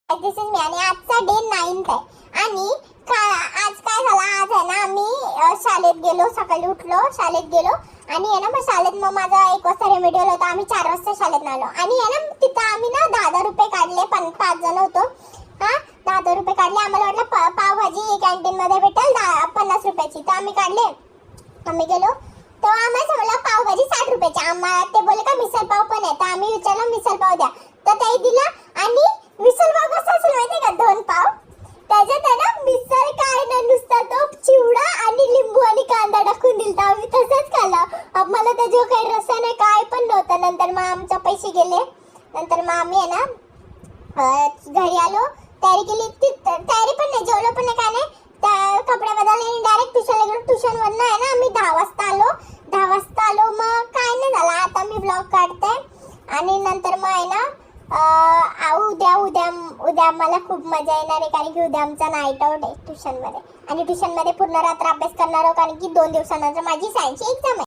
This is me आणि आजचा day 9th आहे आणि आज काय झालं, आज आहे ना आम्ही शाळेत गेलो, सकाळी उठलो, शाळेत गेलो आणि आहे ना मग शाळेत मग माझा 1 वाजता रेमेडियल होता. आम्ही 4 वाजता शाळेत आलो आणि आहे ना तिथं आम्ही ना 10 रुपये काढले, 5 जण होतो. हा 10 रुपये काढले. आम्हाला वाटलं पावभाजी कॅन्टीन मध्ये भेटेल 50 रुपयाची, तर आम्ही काढले. आम्ही गेलो तर आम्हाला समजलं पावभाजी 60 रुपयाची. आम्हाला ते बोलले का मिसळ पाव पण आहे, तर आम्ही विचारलं मिसळ पाव द्या, तर ते दिला. आणि मिसळ पाव कसा असेल माहिती का, 2 पाव त्याच्यात आहे ना मिसळ काय ना नुसता तो चिवडा आणि लिंबू आणि कांदा टाकून दिलता. आम्ही तसंच खाल्लं. आम्हाला त्याच्यावर काही रसा नाही, काय पण नव्हतं. नंतर मग आमचे पैसे गेले. नंतर मग आम्ही आहे ना घरी आलो, तयारी केली. तयारी पण नाही, जेवलो पण नाही, काय नाही. कपडे बदलले, डायरेक्ट ट्युशनला गेलो. ट्युशनवरनं आहे ना आम्ही 10 वाजता आलो. 10 वाजता आलो, मग काय नाही झालं. आता मी ब्लॉग काढते आणि नंतर मग आहे ना उद्या मला खूप मजा येणार आहे, कारण की उद्या आमचा नाईट आउट आहे ट्युशनमध्ये. आणि ट्युशनमध्ये पूर्ण रात्र अभ्यास करणार आहोत, कारण की 2 दिवसानंतर माझी सायन्सची एक्झाम आहे.